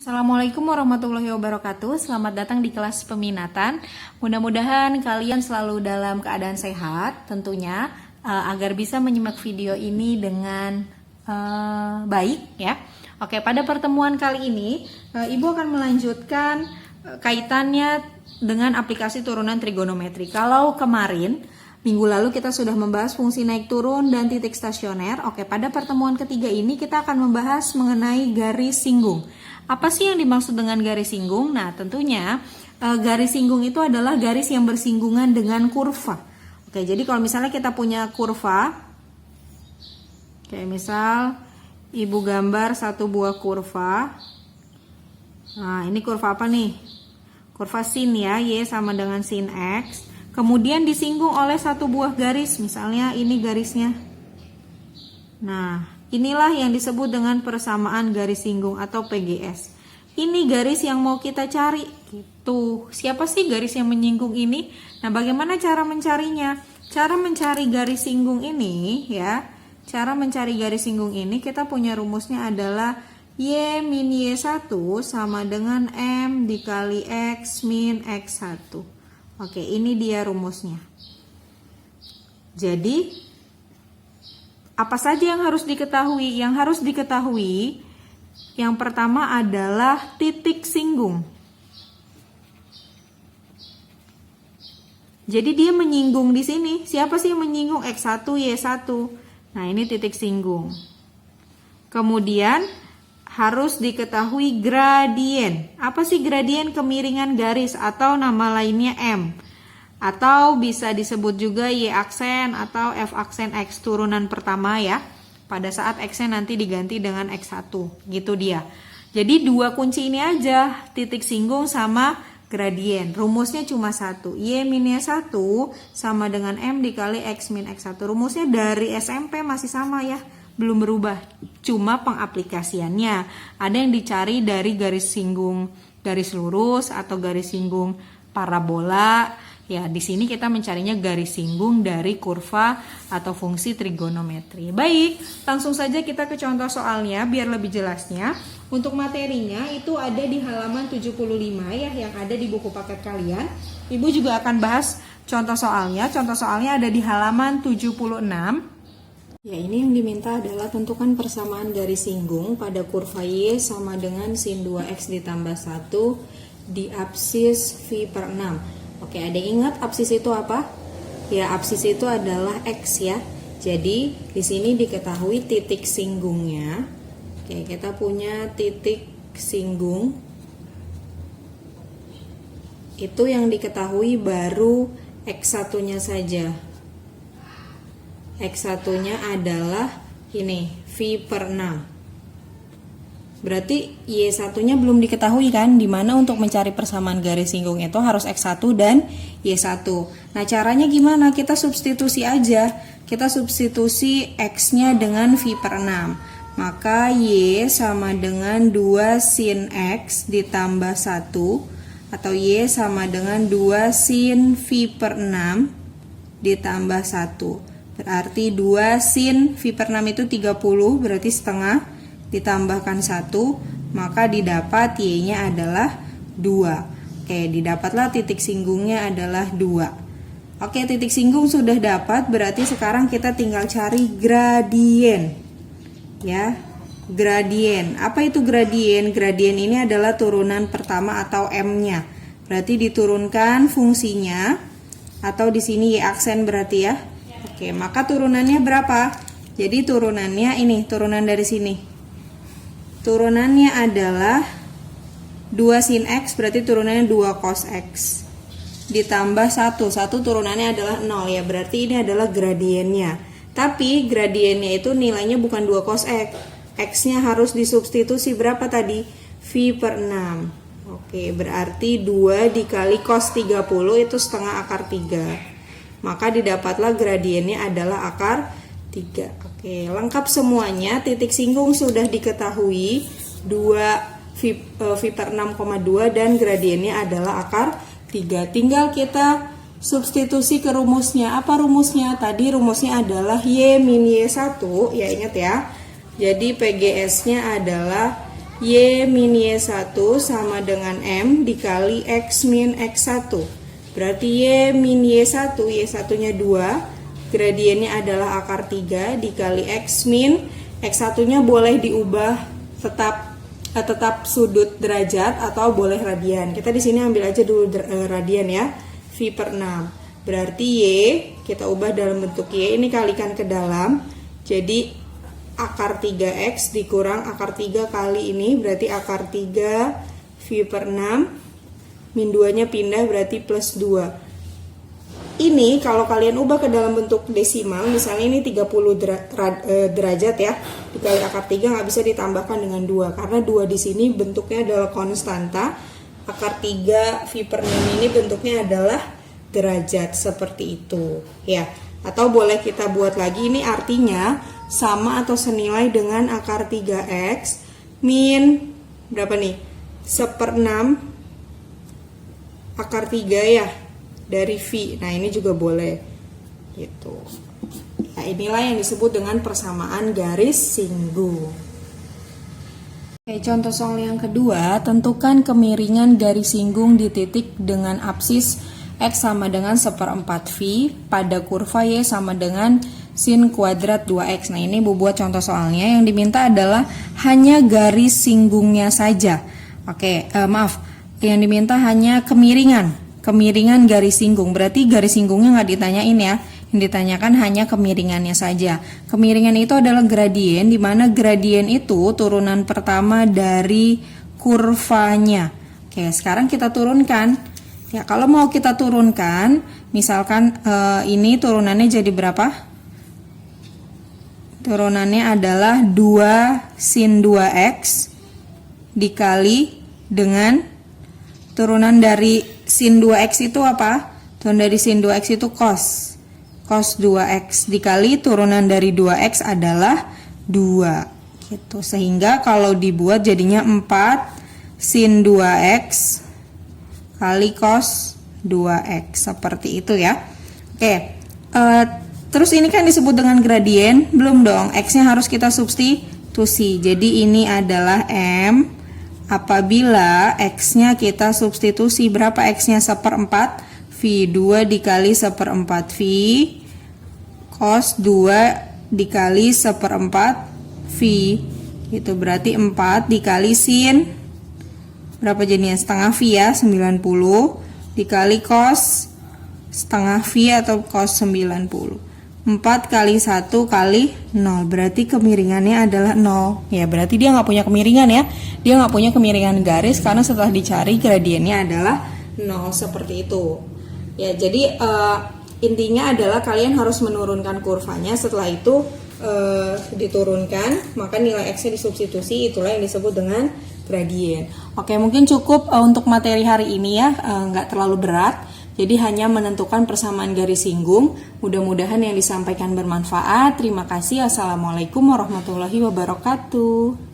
Assalamualaikum warahmatullahi wabarakatuh. Selamat datang di kelas peminatan. Mudah-mudahan kalian selalu dalam keadaan sehat tentunya, agar bisa menyimak video ini dengan baik ya. Oke, pada pertemuan kali ini Ibu akan melanjutkan kaitannya dengan aplikasi turunan trigonometri. Kalau kemarin minggu lalu kita sudah membahas fungsi naik turun dan titik stasioner. Oke, pada pertemuan ketiga ini kita akan membahas mengenai garis singgung. Apa sih yang dimaksud dengan garis singgung? Nah, tentunya garis singgung itu adalah garis yang bersinggungan dengan kurva. Oke, jadi kalau misalnya kita punya kurva, kayak misal Ibu gambar satu buah kurva. Nah, ini kurva apa nih? Kurva sin ya, Y sama dengan sin X. Kemudian disinggung oleh satu buah garis, misalnya ini garisnya. Nah, inilah yang disebut dengan persamaan garis singgung atau PGS. Ini garis yang mau kita cari gitu. Siapa sih garis yang menyinggung ini? Nah, bagaimana cara mencarinya? Cara mencari garis singgung ini ya. Cara mencari garis singgung ini kita punya rumusnya adalah Y min Y1 sama dengan M dikali X min X1. Oke, ini dia rumusnya. Jadi apa saja yang harus diketahui? Yang harus diketahui yang pertama adalah titik singgung. Jadi dia menyinggung di sini. Siapa sih yang menyinggung? X1, Y1. Nah, ini titik singgung. Kemudian harus diketahui gradien. Apa sih gradien? Kemiringan garis atau nama lainnya M. Atau bisa disebut juga Y aksen atau F aksen X turunan pertama ya. Pada saat X-nya nanti diganti dengan X1. Gitu dia. Jadi dua kunci ini aja. Titik singgung sama gradien. Rumusnya cuma satu. Y min Y1 sama dengan M dikali X min X1. Rumusnya dari SMP masih sama ya. Belum berubah. Cuma pengaplikasiannya. Ada yang dicari dari garis singgung garis lurus atau garis singgung parabola. Ya, di sini kita mencarinya garis singgung dari kurva atau fungsi trigonometri. Baik, langsung saja kita ke contoh soalnya biar lebih jelasnya. Untuk materinya itu ada di halaman 75 ya, yang ada di buku paket kalian. Ibu juga akan bahas contoh soalnya. Contoh soalnya ada di halaman 76. Ya, ini yang diminta adalah tentukan persamaan garis singgung pada kurva Y sama dengan sin 2X ditambah 1 di absis V per 6. Oke, ada yang ingat absis itu apa? Ya, absis itu adalah X ya. Jadi, di sini diketahui titik singgungnya. Oke, kita punya titik singgung. Itu yang diketahui baru X1-nya saja. X1-nya adalah ini, V per 6. Berarti Y1-nya belum diketahui kan, dimana untuk mencari persamaan garis singgung itu harus X1 dan Y1. Nah, caranya gimana? Kita substitusi aja. Kita substitusi X-nya dengan V per 6. Maka Y sama dengan 2 sin X ditambah 1. Atau Y sama dengan 2 sin V per 6 ditambah 1. Berarti 2 sin V per 6 itu 30, berarti setengah. Ditambahkan 1, maka didapat Y-nya adalah 2. Oke, didapatlah titik singgungnya adalah 2. Oke, titik singgung sudah dapat, berarti sekarang kita tinggal cari gradien. Ya, gradien. Apa itu gradien? Gradien ini adalah turunan pertama atau M-nya. Berarti diturunkan fungsinya, atau di sini Y aksen berarti ya. Oke, maka turunannya berapa? Jadi turunannya ini, turunan dari sini. Turunannya adalah 2 sin X, berarti turunannya 2 cos X. Ditambah 1 turunannya adalah 0 ya, berarti ini adalah gradiennya. Tapi gradiennya itu nilainya bukan 2 cos X. X-nya harus disubstitusi berapa tadi? V per 6. Oke, berarti 2 dikali cos 30 itu setengah akar 3. Maka didapatlah gradiennya adalah akar 3. Oke, lengkap semuanya. Titik singgung sudah diketahui 2 V per 6,2 dan gradiennya adalah akar 3. Tinggal kita substitusi ke rumusnya. Apa rumusnya? Tadi rumusnya adalah Y min Y1. Ya, ingat ya. Jadi PGS-nya adalah Y min Y1 sama dengan M dikali X min X1. Berarti Y min Y1, Y1-nya 2, gradiennya adalah akar 3 dikali X min X1-nya boleh diubah tetap sudut derajat atau boleh radian. Kita di sini ambil aja dulu radian ya. V per 6. Berarti Y kita ubah dalam bentuk Y, ini kalikan ke dalam. Jadi akar 3X dikurang akar 3 kali ini, berarti akar 3 V per 6, min 2 nya pindah berarti plus 2. Ini kalau kalian ubah ke dalam bentuk desimal, misalnya ini 30 derajat ya, dikali akar 3 nggak bisa ditambahkan dengan 2, karena 2 di sini bentuknya adalah konstanta, akar 3 V per 6 ini bentuknya adalah derajat, seperti itu ya. Atau boleh kita buat lagi, ini artinya sama atau senilai dengan akar 3X min berapa nih? 1/6 akar 3 ya dari V. Nah, ini juga boleh gitu. Nah, inilah yang disebut dengan persamaan garis singgung. Oke, contoh soal yang kedua, tentukan kemiringan garis singgung di titik dengan apsis X sama dengan 1/4 V pada kurva Y sama dengan sin kuadrat 2X. Nah, ini Bu buat contoh soalnya. Yang diminta adalah hanya garis singgungnya saja. Oke, maaf, yang diminta hanya kemiringan garis singgung. Berarti garis singgungnya nggak ditanyain ya. Yang ditanyakan hanya kemiringannya saja. Kemiringan itu adalah gradien, di mana gradien itu turunan pertama dari kurvanya. Oke, sekarang kita turunkan. Ya, kalau mau kita turunkan, misalkan ini turunannya jadi berapa? Turunannya adalah 2 sin 2X dikali dengan turunan dari sin 2X itu apa? Turunan dari sin 2X itu cos 2X dikali turunan dari 2X adalah 2 gitu. Sehingga kalau dibuat jadinya 4 sin 2X kali cos 2X, seperti itu ya. Oke, terus ini kan disebut dengan gradien, belum dong, X-nya harus kita substitusi. Jadi ini adalah M apabila X-nya kita substitusi. Berapa X-nya? 1/4 V, 2 dikali 1/4 V cos 2 dikali 1/4 V, itu berarti 4 dikali sin berapa jadinya? Setengah V ya, 90 dikali cos setengah V atau cos 90. 4 kali 1 kali 0, berarti kemiringannya adalah 0 ya. Berarti dia nggak punya kemiringan ya, dia nggak punya kemiringan garis karena setelah dicari gradiennya adalah 0, seperti itu ya. Jadi intinya adalah kalian harus menurunkan kurvanya, setelah itu diturunkan, maka nilai X nya disubstitusi, itulah yang disebut dengan gradien. Oke, mungkin cukup untuk materi hari ini ya, nggak terlalu berat. Jadi hanya menentukan persamaan garis singgung. Mudah-mudahan yang disampaikan bermanfaat. Terima kasih. Assalamualaikum warahmatullahi wabarakatuh.